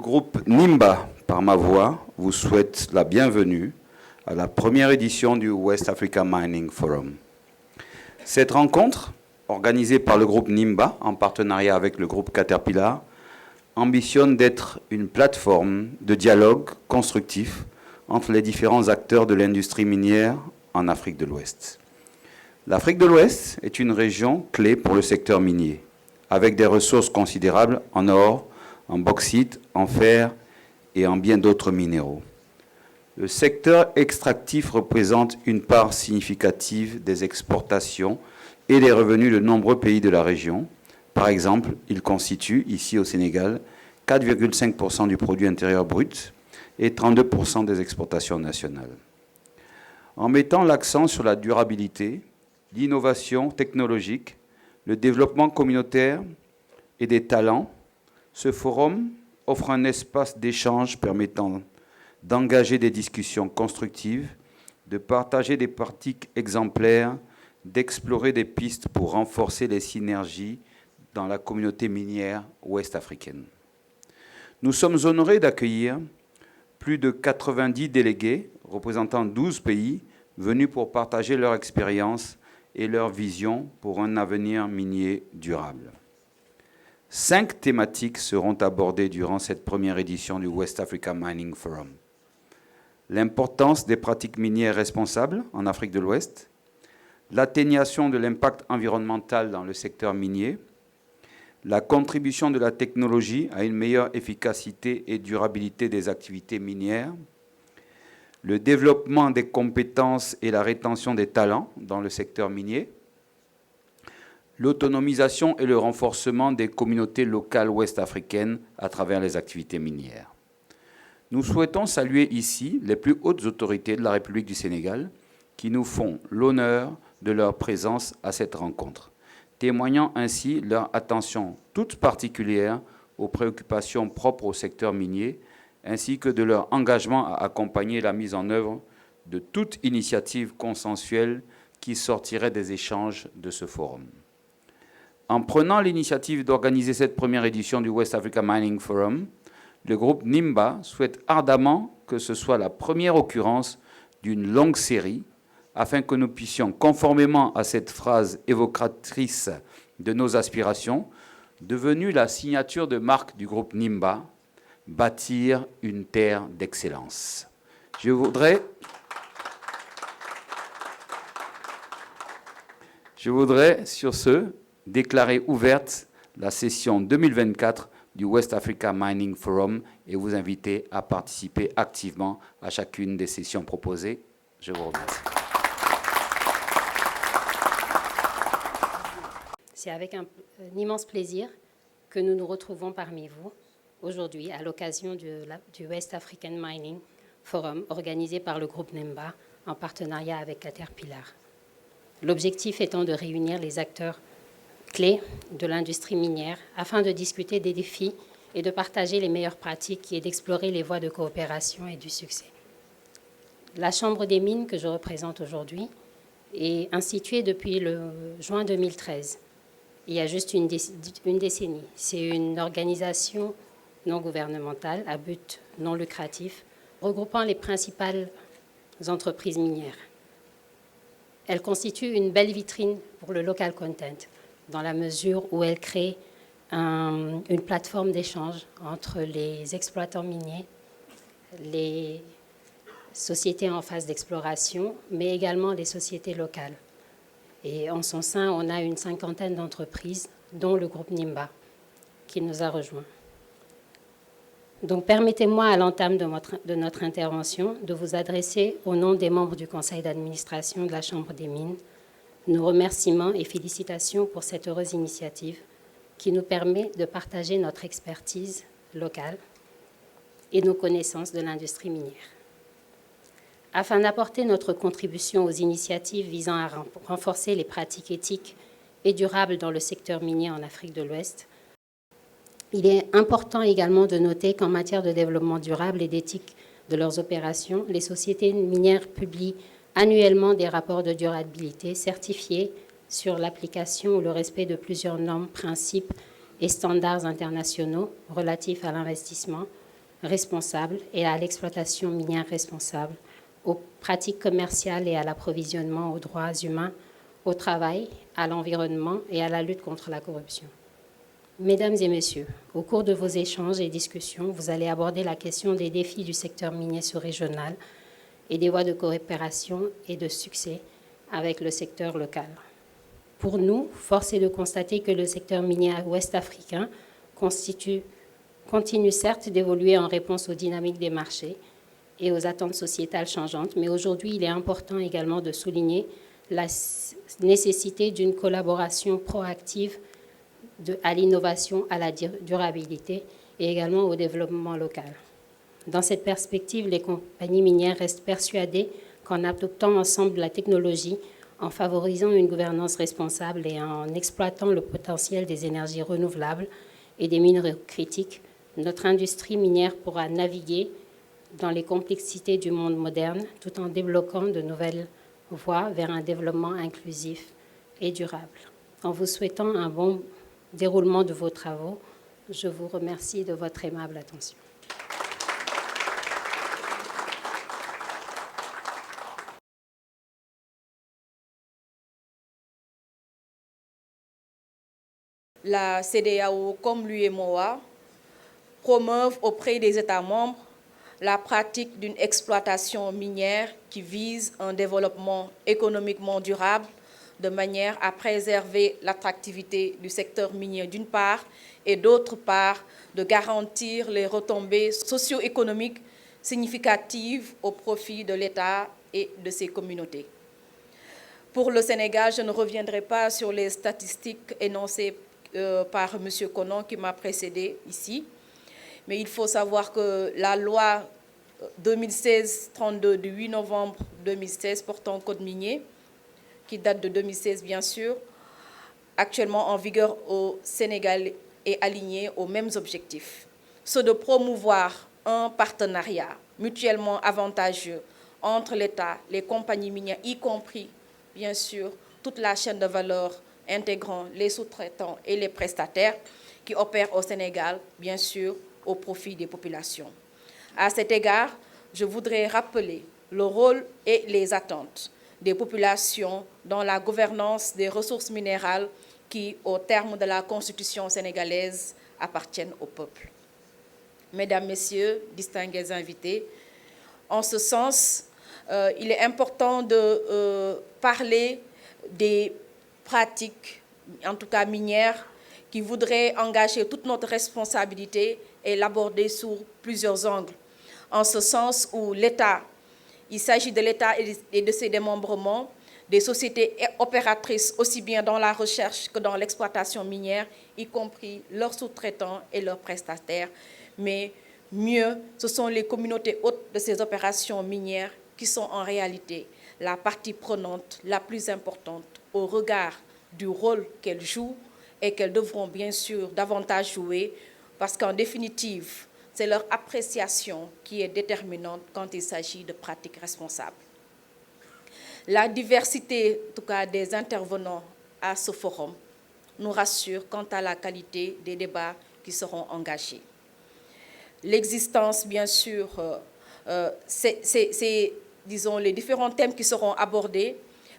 groupe NIMBA, par ma voix, vous souhaite la bienvenue à la première édition du West Africa Mining Forum. Cette rencontre, organisée par le groupe NIMBA en partenariat avec le groupe Caterpillar, ambitionne d'être une plateforme de dialogue constructif entre les différents acteurs de l'industrie minière en Afrique de l'Ouest. L'Afrique de l'Ouest est une région clé pour le secteur minier, avec des ressources considérables en or, en bauxite, en fer et en bien d'autres minéraux. Le secteur extractif représente une part significative des exportations et des revenus de nombreux pays de la région. Par exemple, il constitue, ici au Sénégal, 4,5% du produit intérieur brut et 32% des exportations nationales. En mettant l'accent sur la durabilité, l'innovation technologique, le développement communautaire et des talents, ce forum offre un espace d'échange permettant d'engager des discussions constructives, de partager des pratiques exemplaires, d'explorer des pistes pour renforcer les synergies dans la communauté minière ouest-africaine. Nous sommes honorés d'accueillir plus de 90 délégués représentant 12 pays venus pour partager leur expérience et leur vision pour un avenir minier durable. 5 thématiques seront abordées durant cette première édition du West Africa Mining Forum. L'importance des pratiques minières responsables en Afrique de l'Ouest, l'atténuation de l'impact environnemental dans le secteur minier, la contribution de la technologie à une meilleure efficacité et durabilité des activités minières, le développement des compétences et la rétention des talents dans le secteur minier, l'autonomisation et le renforcement des communautés locales ouest-africaines à travers les activités minières. Nous souhaitons saluer ici les plus hautes autorités de la République du Sénégal qui nous font l'honneur de leur présence à cette rencontre, témoignant ainsi leur attention toute particulière aux préoccupations propres au secteur minier, ainsi que de leur engagement à accompagner la mise en œuvre de toute initiative consensuelle qui sortirait des échanges de ce forum. En prenant l'initiative d'organiser cette première édition du West Africa Mining Forum, le groupe NIMBA souhaite ardemment que ce soit la première occurrence d'une longue série afin que nous puissions, conformément à cette phrase évocatrice de nos aspirations, devenue la signature de marque du groupe NIMBA, bâtir une terre d'excellence. Je voudrais, sur ce, déclarer ouverte la session 2024 du West Africa Mining Forum et vous inviter à participer activement à chacune des sessions proposées. Je vous remercie. C'est avec un immense plaisir que nous nous retrouvons parmi vous aujourd'hui à l'occasion du West African Mining Forum organisé par le groupe NIMBA en partenariat avec Caterpillar. L'objectif étant de réunir les acteurs clés de l'industrie minière afin de discuter des défis et de partager les meilleures pratiques et d'explorer les voies de coopération et du succès. La Chambre des mines que je représente aujourd'hui est instituée depuis le juin 2013. Il y a juste une décennie. C'est une organisation non gouvernementale à but non lucratif regroupant les principales entreprises minières. Elle constitue une belle vitrine pour le local content dans la mesure où elle crée une plateforme d'échange entre les exploitants miniers, les sociétés en phase d'exploration, mais également les sociétés locales. Et en son sein, on a une 50aine d'entreprises, dont le groupe NIMBA, qui nous a rejoints. Donc, permettez-moi, à l'entame de notre intervention, de vous adresser au nom des membres du conseil d'administration de la Chambre des mines nos remerciements et félicitations pour cette heureuse initiative qui nous permet de partager notre expertise locale et nos connaissances de l'industrie minière. Afin d'apporter notre contribution aux initiatives visant à renforcer les pratiques éthiques et durables dans le secteur minier en Afrique de l'Ouest, il est important également de noter qu'en matière de développement durable et d'éthique de leurs opérations, les sociétés minières publient annuellement des rapports de durabilité certifiés sur l'application ou le respect de plusieurs normes, principes et standards internationaux relatifs à l'investissement, responsable et à l'exploitation minière responsable, aux pratiques commerciales et à l'approvisionnement aux droits humains, au travail, à l'environnement et à la lutte contre la corruption. Mesdames et messieurs, au cours de vos échanges et discussions, vous allez aborder la question des défis du secteur minier sous-régional et des voies de coopération et de succès avec le secteur local. Pour nous, force est de constater que le secteur minier ouest-africain continue certes d'évoluer en réponse aux dynamiques des marchés et aux attentes sociétales changeantes, mais aujourd'hui, il est important également de souligner la nécessité d'une collaboration proactive à l'innovation, à la durabilité et également au développement local. Dans cette perspective, les compagnies minières restent persuadées qu'en adoptant ensemble la technologie, en favorisant une gouvernance responsable et en exploitant le potentiel des énergies renouvelables et des minerais critiques, notre industrie minière pourra naviguer dans les complexités du monde moderne tout en débloquant de nouvelles voies vers un développement inclusif et durable. En vous souhaitant un bon déroulement de vos travaux, je vous remercie de votre aimable attention. La CEDEAO comme l'UEMOA promeuvent auprès des États membres la pratique d'une exploitation minière qui vise un développement économiquement durable de manière à préserver l'attractivité du secteur minier d'une part et d'autre part de garantir les retombées socio-économiques significatives au profit de l'État et de ses communautés. Pour le Sénégal, je ne reviendrai pas sur les statistiques énoncées par M. Konan qui m'a précédé ici, mais il faut savoir que la loi 2016-32 du 8 novembre 2016 portant code minier, qui date de 2016 bien sûr, actuellement en vigueur au Sénégal est alignée aux mêmes objectifs. Ceux de promouvoir un partenariat mutuellement avantageux entre l'État, les compagnies minières, y compris bien sûr toute la chaîne de valeur intégrant les sous-traitants et les prestataires qui opèrent au Sénégal, bien sûr, au profit des populations. À cet égard, je voudrais rappeler le rôle et les attentes des populations dans la gouvernance des ressources minérales qui, au terme de la Constitution sénégalaise, appartiennent au peuple. Mesdames, Messieurs, distingués invités, en ce sens, il est important de parler des pratiques, en tout cas minières, qui voudraient engager toute notre responsabilité et l'aborder sous plusieurs angles. En ce sens où l'État, il s'agit de l'État et de ses démembrements, des sociétés opératrices aussi bien dans la recherche que dans l'exploitation minière, y compris leurs sous-traitants et leurs prestataires. Mais mieux, ce sont les communautés hôtes de ces opérations minières qui sont en réalité la partie prenante la plus importante au regard du rôle qu'elles jouent et qu'elles devront bien sûr davantage jouer parce qu'en définitive, c'est leur appréciation qui est déterminante quand il s'agit de pratiques responsables. La diversité, en tout cas, des intervenants à ce forum nous rassure quant à la qualité des débats qui seront engagés. L'existence, bien sûr, disons, les différents thèmes qui seront abordés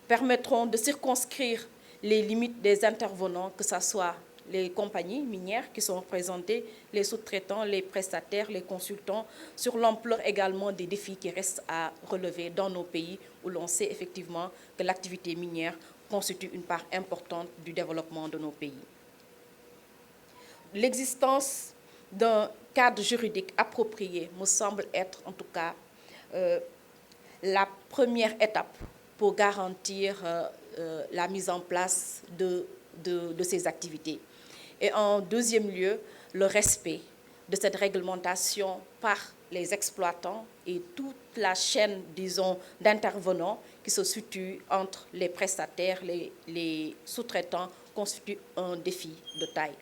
permettront de circonscrire les limites des intervenants, que ce soit les compagnies minières qui sont représentées, les sous-traitants, les prestataires, les consultants, sur l'ampleur également des défis qui restent à relever dans nos pays où l'on sait effectivement que l'activité minière constitue une part importante du développement de nos pays. L'existence d'un cadre juridique approprié me semble être en tout cas la première étape pour garantir la mise en place de ces activités. Et en deuxième lieu, le respect de cette réglementation par les exploitants et toute la chaîne, disons, d'intervenants qui se situent entre les prestataires, les sous-traitants, constitue un défi de taille.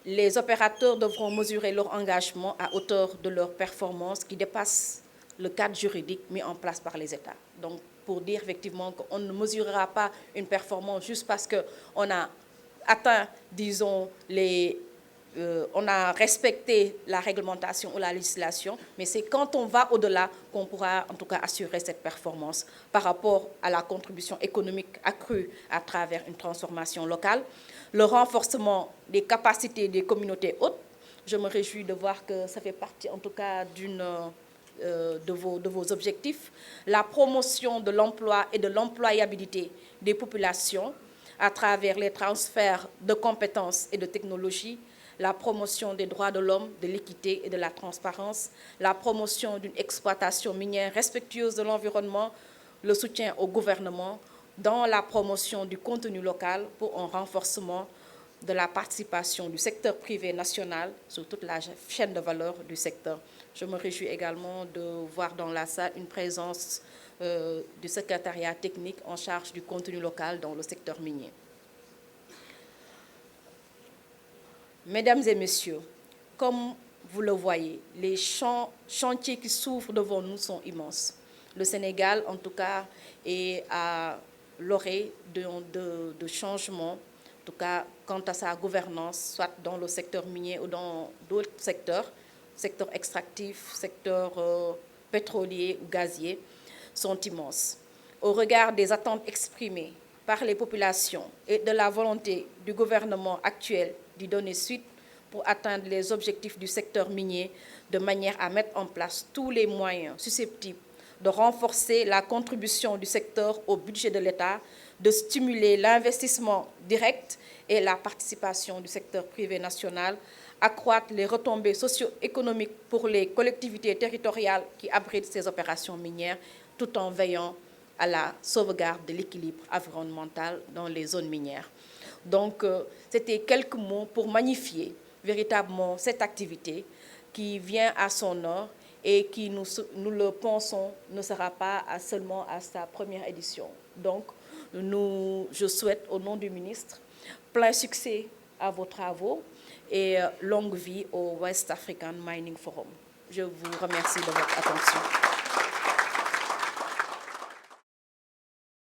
Les opérateurs devront mesurer leur engagement à hauteur de leur performance qui dépasse le cadre juridique mis en place par les États. Donc, pour dire effectivement qu'on ne mesurera pas une performance juste parce qu'on a atteint, disons, les on a respecté la réglementation ou la législation, mais c'est quand on va au-delà qu'on pourra en tout cas assurer cette performance par rapport à la contribution économique accrue à travers une transformation locale, le renforcement des capacités des communautés hôtes. Je me réjouis de voir que ça fait partie en tout cas de vos objectifs, la promotion de l'emploi et de l'employabilité des populations à travers les transferts de compétences et de technologies, la promotion des droits de l'homme, de l'équité et de la transparence, la promotion d'une exploitation minière respectueuse de l'environnement, le soutien au gouvernement dans la promotion du contenu local pour un renforcement de la participation du secteur privé national sur toute la chaîne de valeur du secteur. Je me réjouis également de voir dans la salle une présence du secrétariat technique en charge du contenu local dans le secteur minier. Mesdames et messieurs, comme vous le voyez, les chantiers qui s'ouvrent devant nous sont immenses. Le Sénégal, en tout cas, est à l'orée de changements, en tout cas quant à sa gouvernance, soit dans le secteur minier ou dans d'autres secteurs, secteur extractif, secteur pétrolier ou gazier, sont immenses. Au regard des attentes exprimées par les populations et de la volonté du gouvernement actuel d'y donner suite pour atteindre les objectifs du secteur minier de manière à mettre en place tous les moyens susceptibles de renforcer la contribution du secteur au budget de l'État, de stimuler l'investissement direct et la participation du secteur privé national, accroître les retombées socio-économiques pour les collectivités territoriales qui abritent ces opérations minières, tout en veillant à la sauvegarde de l'équilibre environnemental dans les zones minières. Donc, c'était quelques mots pour magnifier véritablement cette activité qui vient à son heure et qui, nous le pensons, ne sera pas seulement à sa première édition. Donc, je souhaite, au nom du ministre, plein succès à vos travaux et longue vie au West African Mining Forum. Je vous remercie de votre attention.